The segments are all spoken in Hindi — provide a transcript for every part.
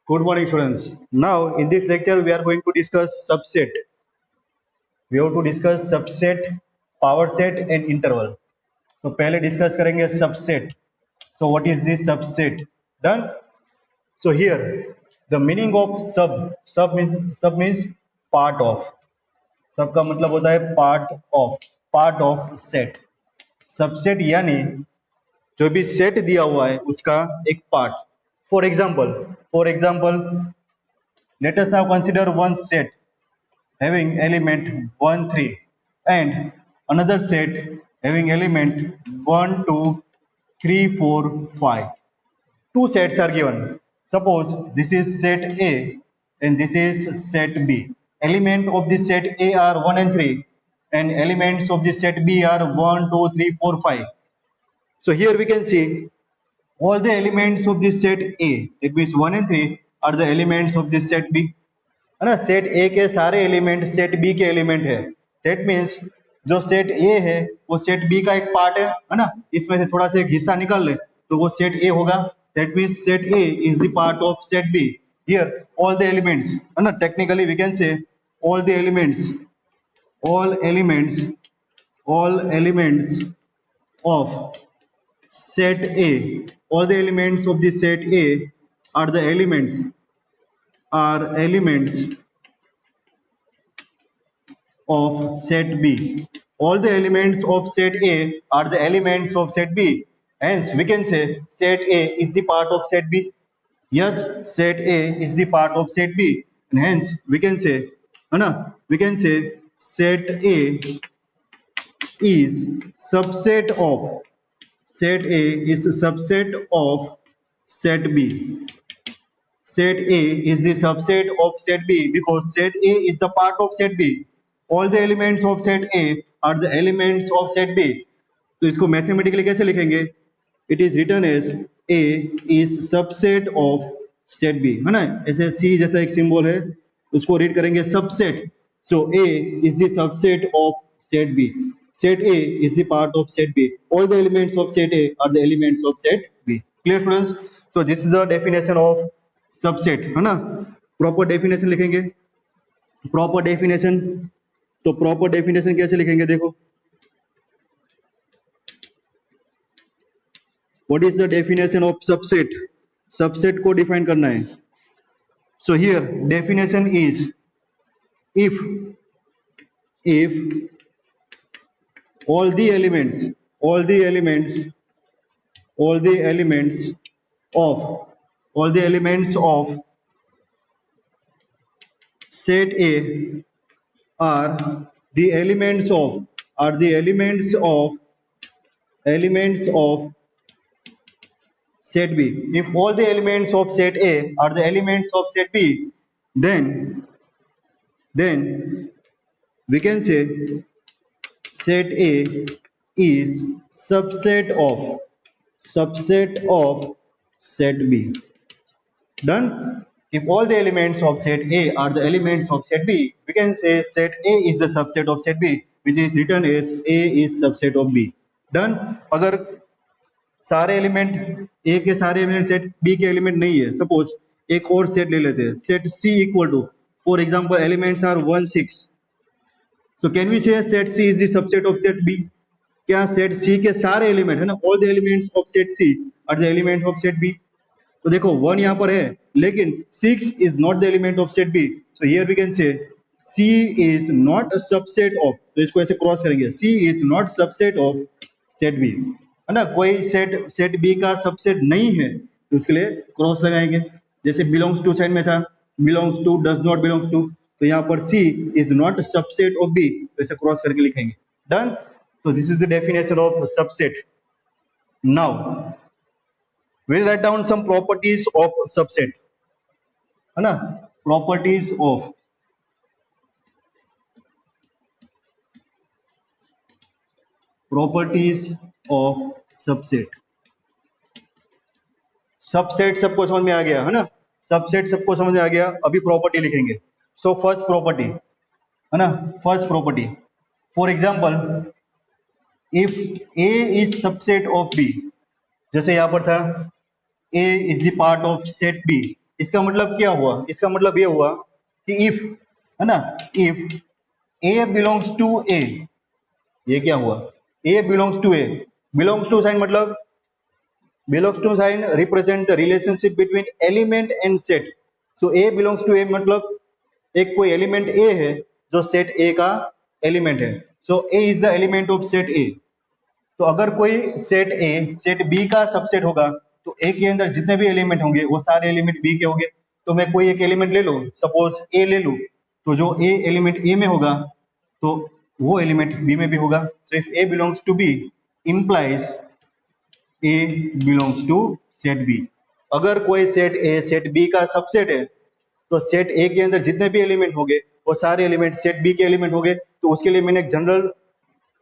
Good morning, students. Now, in this lecture, we are going to discuss subset. We have to discuss subset, power set, and interval. तो पहले discuss करेंगे subset. So, what is this subset? Done. So here, the meaning of sub means part of. Sub का मतलब होता है part of set. Subset यानी जो भी set दिया हुआ है उसका एक part. For example, let us now consider one set having element 1 3 and another set having element 1 2 3 4 5. Two sets are given. Suppose this is set A and this is set B. Element of this set A are 1 and 3 and elements of this set B are 1 2 3 4 5. So here we can see all the elements of this set A, it means 1 and 3 are the elements of this set B. है ना, सेट ए के सारे एलिमेंट सेट बी के एलिमेंट है. दैट मीन्स जो सेट ए है वो सेट बी का एक पार्ट है ना. इसमें से थोड़ा सा एक हिस्सा निकाल ले तो वो सेट ए होगा. That means set A is the part of set B. Here all the elements, है ना, technically we can say all elements of set A, all the elements of the set A are the elements of set B. All the elements of set A are the elements of set B. Hence, we can say set A is the part of set B. Yes, set A is the part of set B, and hence we can say, we can say set A is subset of set B. Set A is the subset of set B because set A is the part of set B. All the elements of set A are the elements of set B. तो इसको मैथमेटिकली कैसे लिखेंगे? It is written as A is subset of set B, है ना. ऐसे C जैसा एक सिंबल है उसको रीड करेंगे subset. So A is the subset of set B. Set A is the part of set B. All the elements of set A are the elements of set B. Clear, friends? So this is the definition of subset, है ना. प्रॉपर डेफिनेशन लिखेंगे. प्रॉपर डेफिनेशन, तो प्रॉपर डेफिनेशन कैसे लिखेंगे? देखो, what is the definition of subset? Subset को डिफाइन करना है. So here definition is if all the elements of set A are the elements of set B. If all the elements of set A are the elements of set B, then we can say set A is subset of set B. Done. If all the elements of set A are the elements of set B, we can say set A is the subset of set B, which is written as A is subset of B. Done. अगर सारे एलिमेंट A के सारे एलिमेंट सेट B के एलिमेंट नहीं है, सपोज एक और सेट ले लेते हैं, set C equal to, for example elements are 1 6. So can we say set C is the subset of set B? क्या सेट C के सारे एलिमेंट, है ना, all the elements of set C are the elements of set B. तो देखो 1 यहाँ पर है लेकिन 6 is not the element of set B. So here we can say C is not a subset of, तो इसको ऐसे क्रॉस करेंगे, C is not subset of set B, है ना. कोई सेट B का सबसेट नहीं है तो उसके लिए क्रॉस लगाएंगे. जैसे बिलोंग्स टू साइड में था, belongs to, does not belongs to, तो यहाँ पर C is not subset of B, तो ऐसे क्रॉस करके लिखेंगे. Done. So this is the definition of subset. Now we'll write down some properties of subset, है ना. Properties of subset. सबसेट सबको समझ में आ गया, है ना. सबसेट सबको समझ में आ गया. अभी प्रॉपर्टी लिखेंगे. सो फर्स्ट प्रॉपर्टी, है ना, first property, for example if A is subset of B, जैसे यहाँ पर था A is the part of set B, इसका मतलब क्या हुआ, इसका मतलब ये हुआ कि इफ, है ना, if A belongs to A, ये क्या हुआ, A belongs to A, belongs to sign मतलब belongs to sign represent the relationship between element and set. So a belongs to a मतलब एक कोई एलिमेंट a है जो सेट a का एलिमेंट है. So a is the element of set a. तो अगर कोई सेट a सेट b का सबसेट होगा तो a के अंदर जितने भी एलिमेंट होंगे वो सारे एलिमेंट b के होंगे. तो मैं कोई एक एलिमेंट ले लूं, सपोज a ले लूं, तो जो a एलिमेंट a में होगा तो वो एलिमेंट b में भी होगा. So if a belongs to b implies A belongs to set B. अगर कोई सेट A सेट B का सबसेट है तो सेट A के अंदर जितने भी एलिमेंट होंगे वो सारे एलिमेंट सेट B के एलिमेंट होंगे. तो उसके लिए मैंने एक जनरल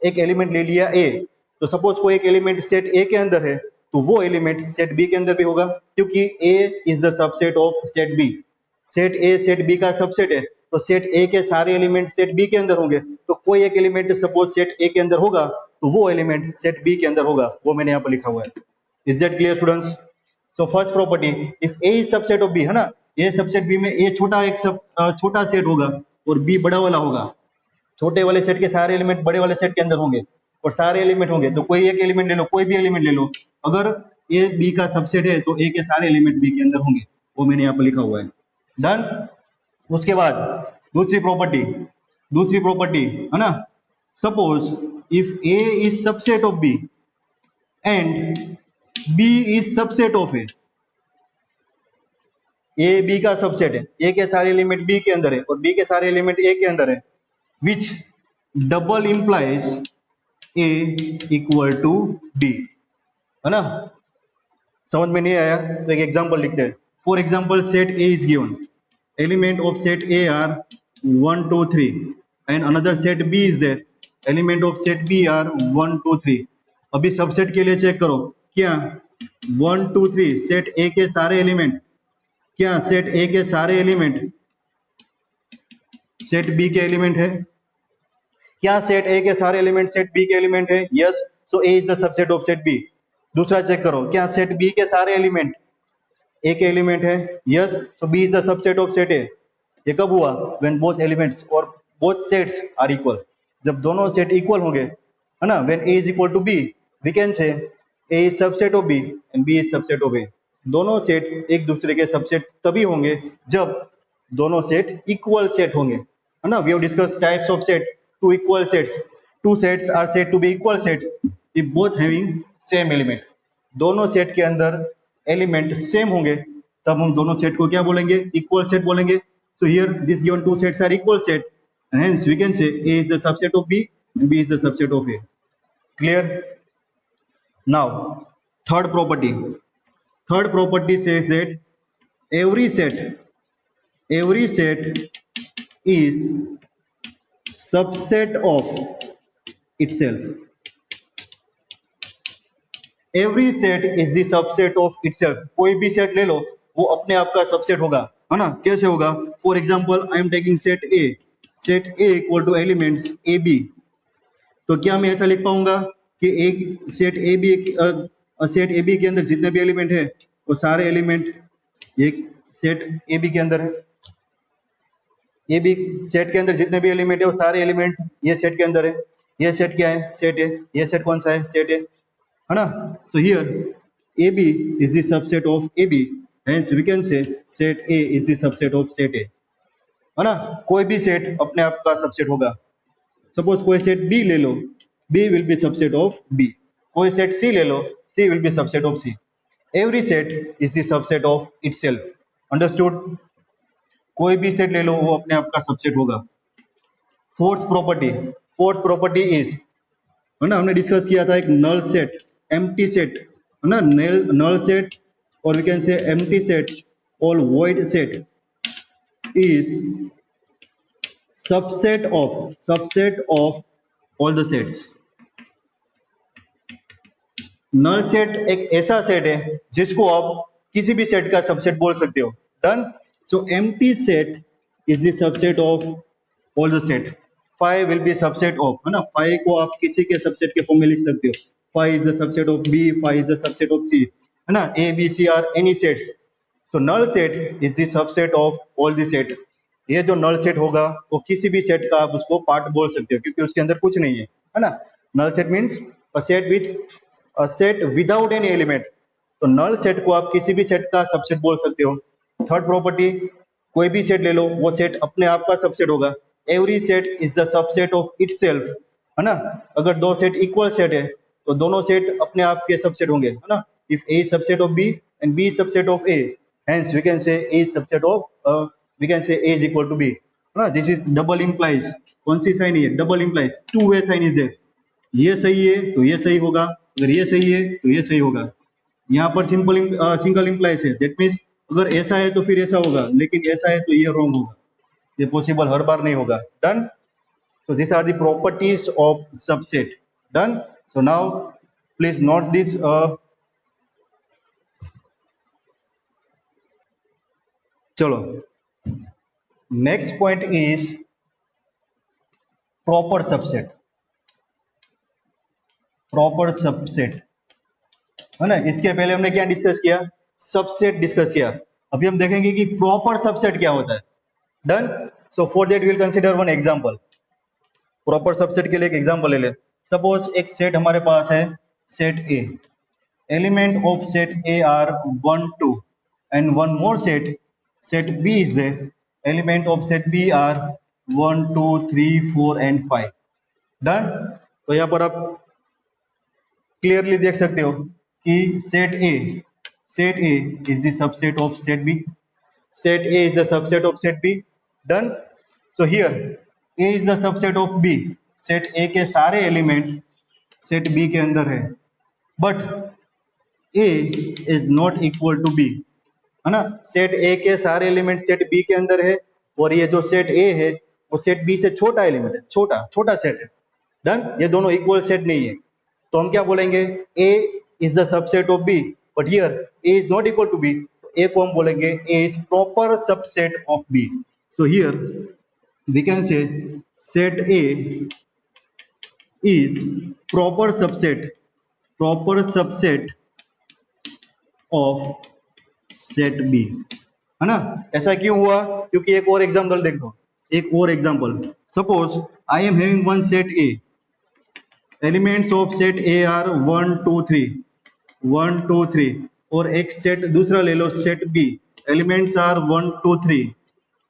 एक एलिमेंट ले लिया A. तो सपोज कोई एक एलिमेंट सेट A के अंदर है तो वो एलिमेंट सेट B के अंदर भी होगा क्योंकि A is the subset of set B. Set A set B का सबसेट है तो सेट A के सारे एलिमेंट सेट B के अंदर होंगे. तो कोई एक एलिमेंट सपोज सेट A के अंदर होगा तो वो एलिमेंट सेट B के अंदर होगा, वो मैंने यहाँ पर लिखा हुआ है. Is that clear students? So first property, if A is subset of B, है ना, A सबसेट B में A छोटा एक छोटा सेट होगा और B बड़ा वाला होगा. छोटे वाले सेट के सारे एलिमेंट बड़े वाले सेट के अंदर होंगे और सारे एलिमेंट होंगे. तो कोई एक एलिमेंट ले लो, कोई भी एलिमेंट ले लो, अगर A B का सबसेट है तो A के सारे एलिमेंट B के अंदर होंगे, वो मैंने यहाँ पर लिखा हुआ है. डन. उसके बाद दूसरी प्रॉपर्टी है ना, suppose if A is subset of B and B is subset of A. A B का सबसेट है, A के सारे एलिमेंट B के अंदर है और B के सारे एलिमेंट A के अंदर है, which double implies A equal to B, है ना. समझ में नहीं आया तो एक एग्जांपल लिखते हैं. For example set A is given, element of set A are 1 2 3 and another set B is there, element of set B are 1 2 3. अभी सबसेट के लिए चेक करो, क्या 1 2 3 सेट A के सारे एलिमेंट, क्या सेट A के सारे एलिमेंट सेट B के एलिमेंट है? क्या सेट A के सारे एलिमेंट सेट B के एलिमेंट है? Yes. So A is the subset of set B. दूसरा चेक करो, क्या सेट B के सारे एलिमेंट A के एलिमेंट है? Yes. So B is the subset of set A. ये कब हुआ? व्हेन बोथ एलिमेंट्स और बोथ सेट्स आर इक्वल. जब दोनों सेट इक्वल होंगे, है ना, when A is equal to B, we can say A is subset of B and B is subset of A. दोनों सेट एक दूसरे के सबसेट तभी होंगे जब दोनों सेट इक्वल सेट होंगे, है ना. We have discussed types of set, two equal sets. Two sets are said to be equal sets if both having same element. दोनों सेट के अंदर एलिमेंट सेम होंगे तब हम दोनों सेट को क्या बोलेंगे? इक्वल सेट बोलेंगे. So here this given two sets are equal set. And hence we can say A is the subset of B and B is the subset of A. Clear? Now third property says that every set is subset of itself. Every set is the subset of itself. कोई भी सेट ले लो वो अपने आप का सबसेट होगा, है ना. कैसे होगा? For example I am taking set A. Set A equal to elements A B. तो क्या मैं ऐसा लिख पाऊंगा कि एक सेट ए बी के अंदर जितने भी एलिमेंट है वो सारे एलिमेंट एक सेट ए बी के अंदर है. ए बी सेट के अंदर जितने भी एलिमेंट है वो सारे एलिमेंट ये सेट के अंदर है. ये सेट क्या है? सेट है. ये सेट कौन सा है? सेट है ना. So here A B is the subset of A B, hence we can say set A is the subset of set A, है ना. कोई भी सेट अपने आप का सबसेट होगा. सपोज कोई सेट B ले लो, B will be subset of B. कोई सेट C ले लो, C will be subset of C. Every set is the subset of itself. Understood? कोई भी सेट ले लो वो अपने आप का सबसेट होगा. फोर्थ प्रॉपर्टी इज, है ना, हमने डिस्कस किया था एक नल सेट, एम्प्टी सेट, है ना. नल सेट और we can say empty set और void set is subset of all the sets. Null set एक ऐसा सेट है जिसको आप किसी भी सेट का सबसेट बोल सकते हो. Done. So empty set is the subset of all the set. Five will be subset of, है ना. फाइव को आप किसी के सबसेट के फॉर्म में लिख सकते हो. Five is the subset of B, five is the subset of C, है ना. A B C are any sets. So null set is the subset of all the set. ये जो नल सेट होगा वो किसी भी सेट का आप उसको पार्ट बोल सकते हो, क्योंकि उसके अंदर कुछ नहीं है ना। Null set means a set with a set without any element. तो नल सेट को आप किसी भी सेट का सबसेट बोल सकते हो। थर्ड प्रॉपर्टी, कोई भी सेट ले लो, वो सेट अपने आप का सबसेट होगा। Every set is the subset of itself, है ना। अगर दो सेट इक्वल सेट है तो दोनों सेट अपने आप के सबसेट होंगे, है ना। If A is subset of B and B is subset of A, hence we can say a is subset of we can say a is equal to b, है ना। दिस इज डबल इंप्लाइज, कौन सी साइन है, double implies, two way sign is there. ये सही है तो ये सही होगा, अगर ये सही है तो ये सही होगा। यहाँ पर सिंगल इंप्लाइज है, दैट मीन्स अगर ऐसा है तो फिर ऐसा होगा, लेकिन ऐसा है तो ये रॉन्ग होगा, ये पॉसिबल हर बार नहीं होगा। Done. So these are the properties of subset. Done. So now please note this. चलो, next point is proper subset. Proper subset, है ना। इसके पहले हमने क्या डिस्कस किया, सबसेट डिस्कस किया। अभी हम देखेंगे कि प्रॉपर सबसेट क्या होता है। Done. So for that will consider one example. Proper subset के लिए एक एग्जांपल ले ले। सपोज एक सेट हमारे पास है, set A, element of set A are 1 2 and one more set, set B is there, element of set B are 1 2 3 4 and 5। Done. तो यहाँ पर आप क्लियरली देख सकते हो कि set A is the subset of set B, set A is the subset of set B. Done. So here A is the subset of B, set A के सारे एलिमेंट सेट बी के अंदर है, but A is not equal to B, है ना। सेट ए के सारे एलिमेंट सेट बी के अंदर है, और ये जो सेट ए है वो सेट बी से छोटा एलिमेंट है, छोटा सेट है। डन। ये दोनों इक्वल सेट नहीं है, तो हम क्या बोलेंगे, A is the subset of B, but here A is not equal to B, तो ए को हम बोलेंगे A is proper subset of B. So here we can say set A is proper subset of set B, है ना। ऐसा क्यों हुआ, क्योंकि एक और एग्जांपल देख लो, एक और example. Suppose I am having one set A, elements of set A are 1 2 3, और एक सेट दूसरा ले लो, सेट B, एलिमेंट्स आर 1 2 3।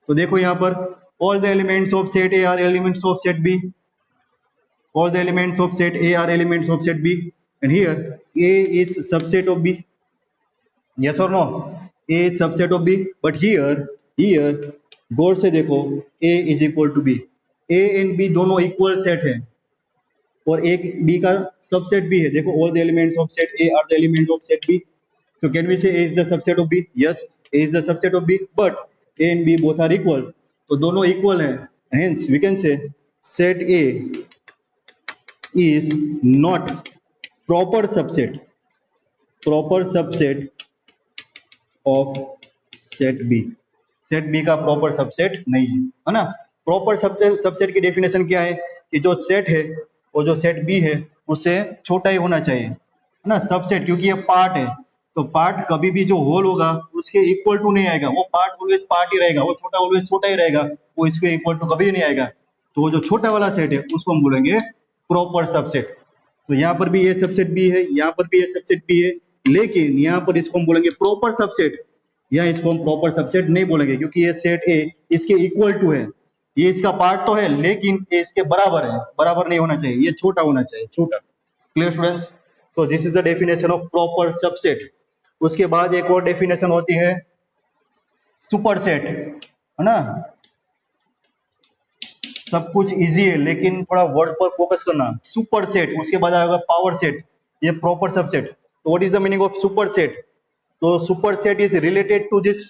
तो देखो यहाँ पर all the elements of set A are elements of set B, all the elements of set A are elements of set B, and here A is subset of B, yes or no, A is subset of B, but here गौर से देखो A is equal to B, A and B दोनों equal set है, और एक B का subset भी है। देखो all the elements of set A are the elements of set B, so can we say A is the subset of B? Yes, A is the subset of B, but A and B both are equal, तो दोनों इक्वल है, hence we can say set A is not proper subset of set B, set B का प्रॉपर सबसेट नहीं है ना। प्रॉपर सबसेट की डेफिनेशन क्या है, कि जो सेट है वो जो सेट B है उससे छोटा ही होना चाहिए, है ना। सबसेट क्योंकि ये पार्ट है, तो पार्ट कभी भी जो होल होगा उसके इक्वल टू नहीं आएगा, वो पार्ट ऑलवेज पार्ट ही रहेगा, वो छोटा ऑलवेज छोटा ही रहेगा, वो इसके इक्वल टू कभी नहीं आएगा। तो वो जो छोटा वाला सेट है उसको हम बोलेंगे प्रॉपर सबसेट। तो यहाँ पर भी ये सबसेट बी है, यहाँ पर भी ये सबसेट बी है, लेकिन यहाँ पर इसको हम बोलेंगे प्रॉपर सबसेट, या इसको हम प्रॉपर सबसेट नहीं बोलेंगे, क्योंकि ये सेट ए इसके इक्वल टू है, ये इसका पार्ट तो है लेकिन ये इसके बराबर है, बराबर नहीं होना चाहिए, ये छोटा होना चाहिए, छोटा। Clear students? So this is the definition of proper subset. उसके बाद एक और डेफिनेशन होती है सुपरसेट, है ना। सब कुछ इजी है लेकिन थोड़ा वर्ड पर फोकस करना। सुपरसेट, उसके बाद आएगा पावर सेट, ये प्रॉपर सबसेट। तो what is the meaning of superset? तो superset is related to this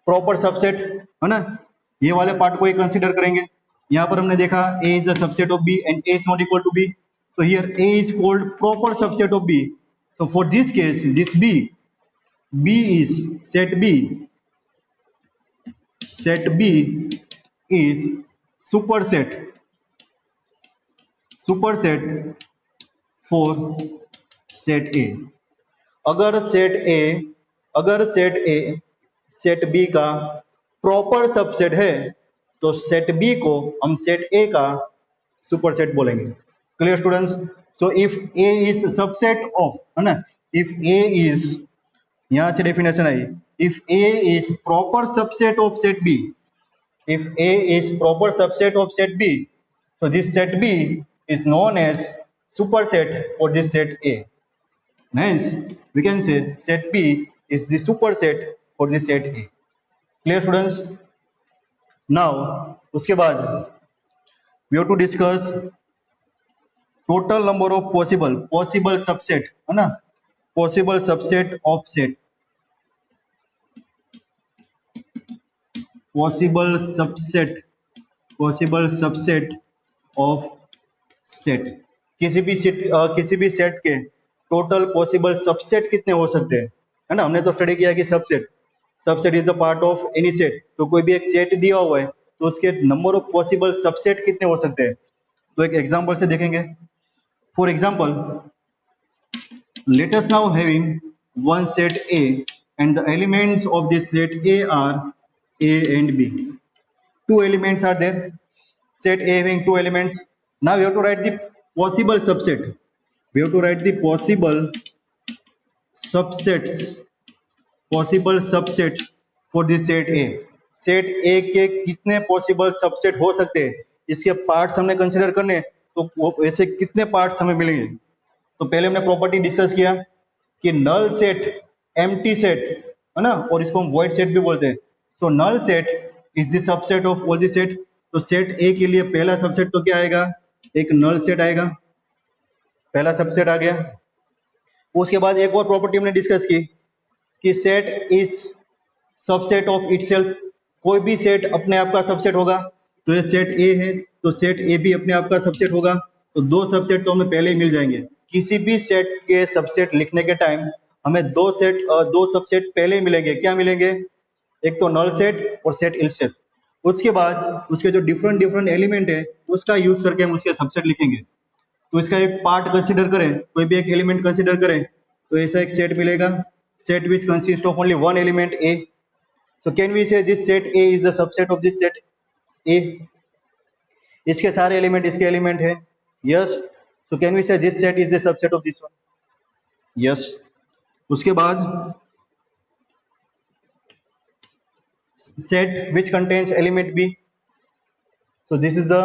proper subset, है ना। ये वाले पार्ट को ही कंसीडर करेंगे। यहाँ पर हमने देखा A is the subset of B and A is not equal to B. So here A is called proper subset of B. So for this case, this B is set B. Set B is superset for set A. अगर सेट A सेट बी का प्रॉपर सबसेट है तो सेट बी को हम सेट ए का सुपरसेट बोलेंगे। Clear students? So if A is subset of, है ना, इफ ए इज, यहां से डेफिनेशन आई, if A is proper subset of set B, if A is proper subset of set B, so this set B is known as superset for this set A. Hence, we can say set B is the superset for the set A. Clear students? Now, उसके बाद we have to discuss total number of possible subset, है ना, possible subset of set. possible subset of set, किसी भी सेट के टोटल पॉसिबल सबसेट कितने हो सकते हैं, है ना। हमने तो स्टडी किया कि subset is the part of any set. तो कोई भी एक सेट दिया हुआ है तो उसके नंबर ऑफ पॉसिबल सबसेट कितने हो सकते हैं। तो एक एग्जांपल से देखेंगे। For example, let us now having one set A and the elements of this set A are A and B. Two elements are there. Set A having two elements. Now we have to write the possible subset. We have to write the possible subset for the set A. Set A के कितने possible subset हो सकते हैं, इसके पार्ट्स हमने कंसिडर करने, तो ऐसे कितने पार्ट्स हमें मिलेंगे। तो पहले हमने प्रॉपर्टी डिस्कस किया कि नल सेट, एम्प्टी सेट, है ना, और इसको हम वॉइड सेट भी बोलते हैं। So null set is the subset of all the set. तो सेट ए के लिए पहला सबसेट तो क्या आएगा, एक नल सेट आएगा, पहला सबसेट आ गया। उसके बाद एक और प्रॉपर्टी हमने डिस्कस की कि set is subset of itself. कोई भी सेट अपने आप का सबसेट होगा, तो ये सेट ए है तो सेट ए भी अपने आप का सबसेट होगा। तो दो सबसेट तो हमें पहले ही मिल जाएंगे। किसी भी सेट के सबसेट लिखने के टाइम हमें दो सबसेट पहले ही मिलेंगे। क्या मिलेंगे, एक तो नल सेट और सेट इटसेल्फ। उसके बाद उसके जो डिफरेंट एलिमेंट है उसका यूज करके हम उसके सबसेट लिखेंगे। तो इसका एक पार्ट कंसीडर करें, कोई भी एक एलिमेंट कंसीडर करें, तो ऐसा एक सेट मिलेगा, set which consist of only one element A. So can we say this set A is the subset of this set A. इसके सारे एलिमेंट इसके एलिमेंट है, yes. So can we say this set is the subset of this one, yes. उसके बाद set which contains element B, so this is the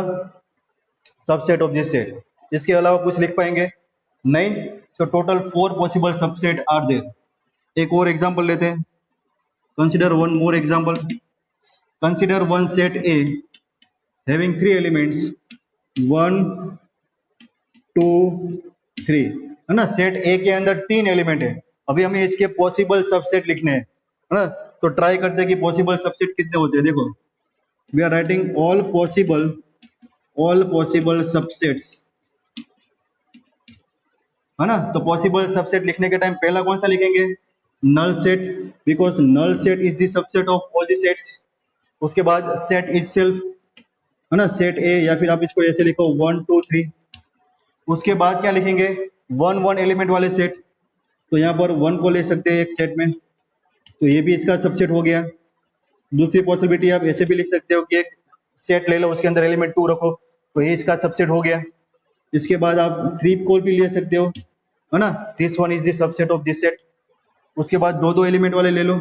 subset of this set. इसके अलावा कुछ लिख पाएंगे नहीं। so total 4 possible subset are there. एक और एग्जांपल लेते हैं, consider one more example. Consider one set A having 3 elements 1 2 3, है ना। सेट A के अंदर 3 एलिमेंट है, अभी हमें इसके पॉसिबल सबसेट लिखने हैं, है ना। तो ट्राई करते हैं कि पॉसिबल सबसेट कितने होते हैं। देखो, we are writing all possible subsets, है ना। तो पॉसिबल सबसेट लिखने के टाइम पहला कौन सा लिखेंगे, null set, because null set is the subset of all the sets. उसके बाद सेट इटसेल्फ, है ना, सेट ए, या फिर आप इसको ऐसे लिखो 1 2 3। उसके बाद क्या लिखेंगे, 1 एलिमेंट वाले सेट। तो यहाँ पर 1 को ले सकते हैं एक सेट में, तो ये भी इसका सबसेट हो गया। दूसरी पॉसिबिलिटी आप ऐसे भी लिख सकते हो कि एक सेट ले लो, उसके अंदर एलिमेंट 2 रखो, तो ये इसका सबसेट हो गया। इसके बाद आप 3 को भी ले सकते हो, है ना, this one is the subset of this set. उसके बाद दो एलिमेंट वाले ले लो,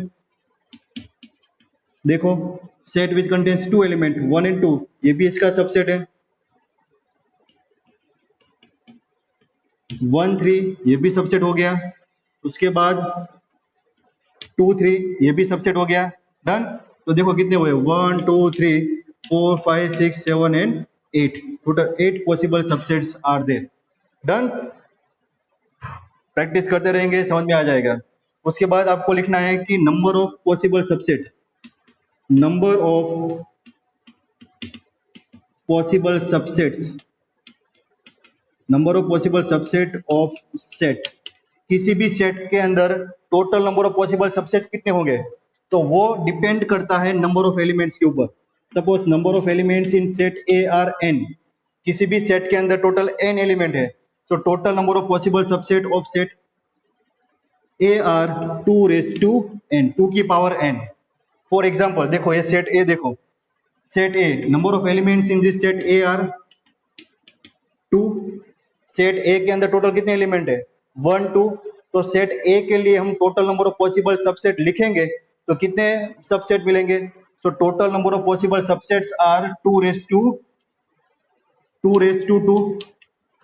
देखो set which contains 2 element 1 and 2, ये भी इसका सबसेट है। 1 3 ये भी सबसेट हो गया। उसके बाद 2 3 ये भी सबसेट हो गया। डन। तो देखो कितने हुए, 1 2 3 4 5 6 7 and 8, total 8 possible subsets are there. Done. Practice करते रहेंगे, समझ में आ जाएगा। उसके बाद आपको लिखना है कि number of possible subset, number of possible subsets, number of possible subset of set. किसी भी सेट के अंदर total number of possible subset कितने होंगे, तो वो डिपेंड करता है नंबर ऑफ एलिमेंट्स के ऊपर। Suppose number of elements in set A are n, किसी भी सेट के अंदर टोटल n एलिमेंट है, तो total number of possible subset of set A are 2 raised to n, 2 की पावर n। फॉर एग्जाम्पल देखो ये सेट ए, देखो set A, number of elements in this set A are 2। Set A के अंदर टोटल कितने एलिमेंट है? 1 2। तो सेट ए के लिए हम total number of possible subset लिखेंगे तो कितने सबसेट मिलेंगे? So total number of possible subsets are 2 raise to 2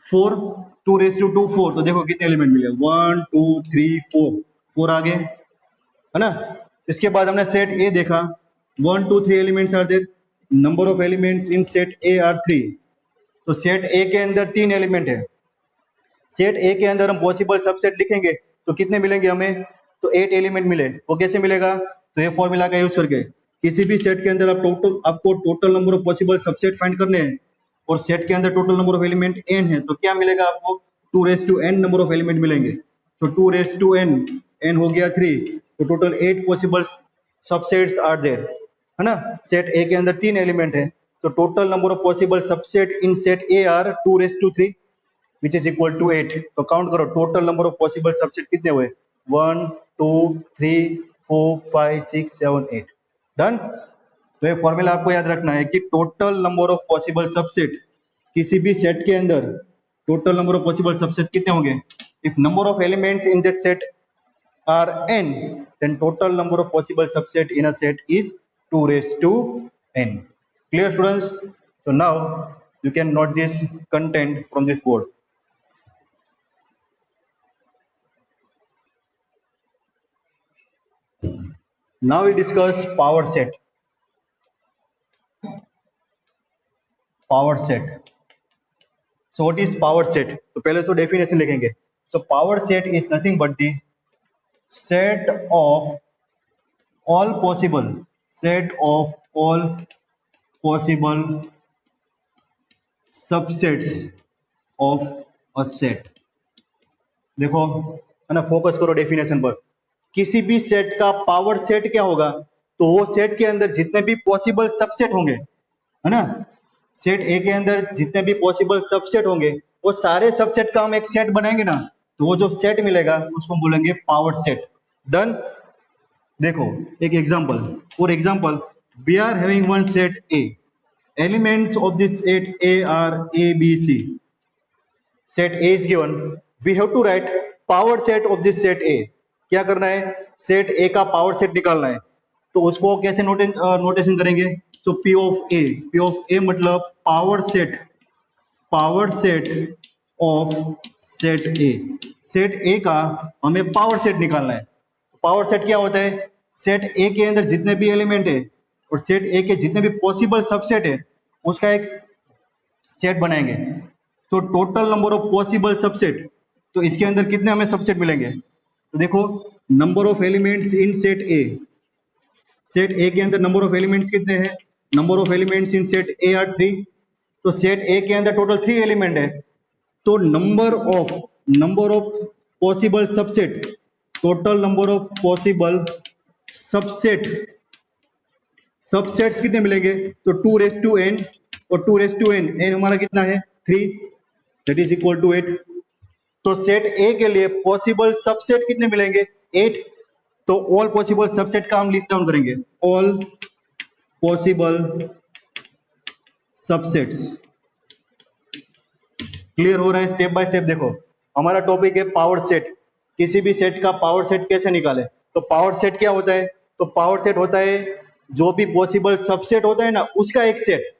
4, 2 raise to 2 4। तो देखो कितने एलिमेंट मिले, 1 2 3 4, 4 आ गए, है ना। इसके बाद हमने सेट ए देखा, 1 2 3 elements are there, number of elements in set A are 3। तो सेट ए के अंदर 3 एलिमेंट है, सेट ए के अंदर हम पॉसिबल सबसेट लिखेंगे तो कितने मिलेंगे हमें? तो 8 एलिमेंट मिले। वो कैसे मिलेगा? तो ये फॉर्मूला का यूज करके, किसी भी सेट के अंदर आपको total number of possible subset find करने हैं और सेट के अंदर total number of element n है, तो क्या मिलेगा आपको? 2 raise to n number of element मिलेंगे। तो 2 रेज टू n, n हो गया 3, तो total 8 possible subsets are there, है ना। सेट ए के अंदर 3 एलिमेंट है, तो total number of possible subset in set A are 2 raise to 3 which is equal to 8। तो काउंट करो total number of possible subset कितने हुए, 1 2 3 4 5 6 7 8। डन। तो ये फॉर्मूला आपको याद रखना है कि total number of possible subset किसी भी सेट के अंदर, total number of possible subset कितने होंगे? If number of elements in that set are n, then total number of possible subset in a set is 2 raised to n। Clear students? So now you can note this content from this board। Now we discuss power set। Power set। So what is power set? तो पहले तो definition लिखेंगे। So power set is nothing but the set of all possible subsets of a set। देखो, है ना, फोकस करो डेफिनेशन पर। किसी भी सेट का पावर सेट क्या होगा? तो वो सेट के अंदर जितने भी पॉसिबल सबसेट होंगे, है ना, सेट ए के अंदर जितने भी पॉसिबल सबसेट होंगे वो सारे सबसेट का हम एक सेट बनाएंगे ना, तो वो जो सेट मिलेगा उसको बोलेंगे पावर सेट। डन। देखो एक example, for example we are having one set A, elements of this set A are A B C. Set A is given, we have to write power set of this set A. क्या करना है? सेट ए का पावर सेट निकालना है। तो उसको कैसे नोटेशन करेंगे? सो पी ऑफ ए मतलब power set of set A. Set A का हमें पावर सेट निकालना है। पावर सेट क्या होता है? सेट ए के अंदर जितने भी एलिमेंट है और सेट ए के जितने भी पॉसिबल सबसेट है उसका एक सेट बनाएंगे। सो total number of possible subset, तो इसके अंदर कितने हमें सबसेट मिलेंगे? तो देखो number of elements in set A, set A के अंदर नंबर ऑफ एलिमेंट्स कितने हैं? Number of elements in set A are 3। तो सेट ए के अंदर टोटल 3 एलिमेंट है, तो number of possible subset, total number of possible subsets कितने मिलेंगे? तो 2 रेज टू n, और 2 रेज टू n हमारा कितना है? 3, दैट इज इक्वल टू 8। तो सेट ए के लिए पॉसिबल सबसेट कितने मिलेंगे? 8। तो ऑल पॉसिबल सबसेट का हम लिस्ट डाउन करेंगे, ऑल पॉसिबल सबसेट्स। क्लियर हो रहा है? स्टेप बाय स्टेप देखो, हमारा टॉपिक है पावर सेट। किसी भी सेट का पावर सेट कैसे निकाले? तो पावर सेट क्या होता है? तो पावर सेट होता है जो भी पॉसिबल सबसेट होता है ना उसका एक सेट।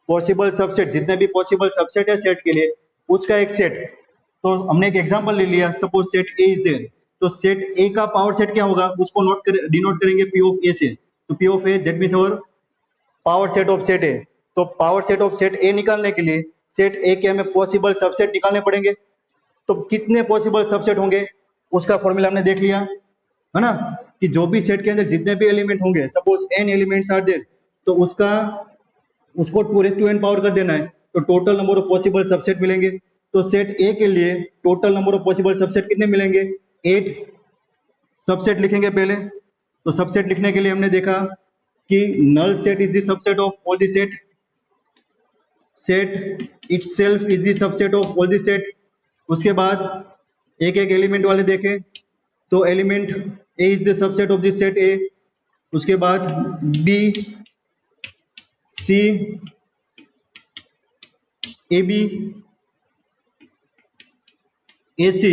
पॉसिबल सबसेट, जितने भी पॉसिबल सबसेट है सेट के लिए उसका एक सेट। तो हमने एक एग्जांपल ले लिया, suppose set A is there, तो सेट ए का पावर सेट क्या होगा उसको डिनोट करेंगे पी ऑफ ए से। तो P of A that means our power set of set A. तो power set of set A निकालने के लिए सेट ए के हमें पॉसिबल सबसेट निकालने पड़ेंगे। तो कितने पॉसिबल सबसेट होंगे उसका फॉर्मूला हमने देख लिया, है ना, कि जो भी सेट के अंदर जितने भी एलिमेंट होंगे, suppose n elements are there, तो उसको 2 रेज टू n पावर कर देना है, तो total number of possible subset मिलेंगे। तो सेट ए के लिए total number of possible subset कितने मिलेंगे? 8 सबसेट लिखेंगे पहले। तो सबसेट लिखने के लिए हमने देखा कि null set is the subset of all the set, set itself is the subset of all the set. उसके बाद एक एक एलिमेंट वाले देखें, तो element A is the subset of the set A, उसके बाद B C A B A C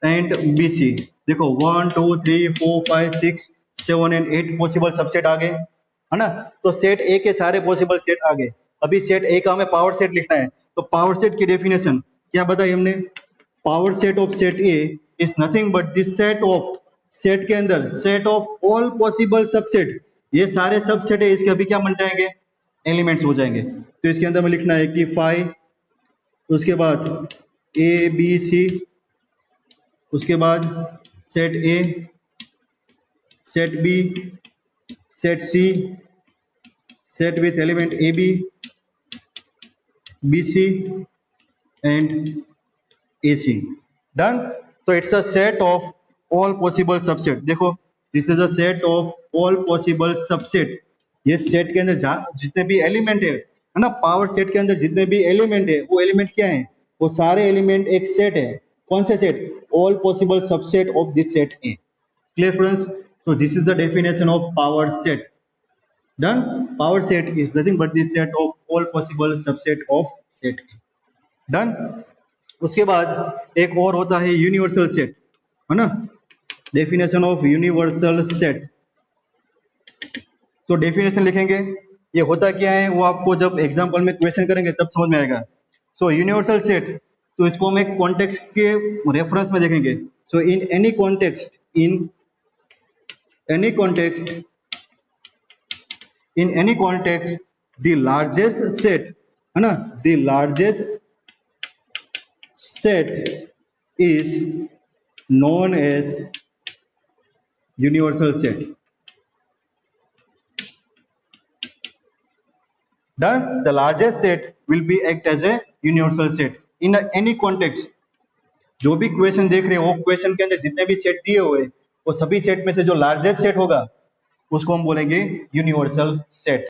and B C. देखो 1 2 3 4 5 6 7 एंड 8 पॉसिबल सबसेट आ गए, है ना। तो सेट ए के सारे पॉसिबल सेट आ गए। अभी सेट ए का हमें पावर सेट लिखना है, तो पावर सेट की डेफिनेशन क्या बताई हमने? Power set of set A is nothing but this set of, set के अंदर set of all possible subset, ये सारे सबसेट है, इसके अभी क्या बन जाएंगे? एलिमेंट्स हो जाएंगे। तो इसके अंदर में लिखना है कि फाइव, उसके बाद ए बी सी, उसके बाद set A, set B, set C, set with element A B, B C and A C. Done. So it's a set of all possible subset. देखो this is a set of all possible subset. ये सेट के अंदर जितने भी एलिमेंट है ना, पावर सेट के अंदर जितने भी एलिमेंट है, वो एलिमेंट क्या है? वो सारे एलिमेंट एक सेट है। कौन से set? All possible subset of this set A. Clear friends? So this is the definition of power set. Done. Power set is nothing but this set of all possible subset of set A. Done. उसके बाद एक और होता है यूनिवर्सल सेट, है ना। Definition of universal set. तो डेफिनेशन लिखेंगे, ये होता क्या है वो आपको जब एग्जांपल में क्वेश्चन करेंगे तब समझ में आएगा। सो यूनिवर्सल सेट, तो इसको हम एक कॉन्टेक्स्ट के रेफरेंस में देखेंगे। So in any context, in any context the largest set, है ना, the largest set is known as universal set. Done. The largest set will be act as a universal set in any context. जो भी क्वेश्चन देख रहे हो, वो क्वेश्चन के अंदर जितने भी सेट दिए हुए, वो सभी सेट में से जो लार्जेस्ट सेट होगा उसको हम बोलेंगे यूनिवर्सल सेट।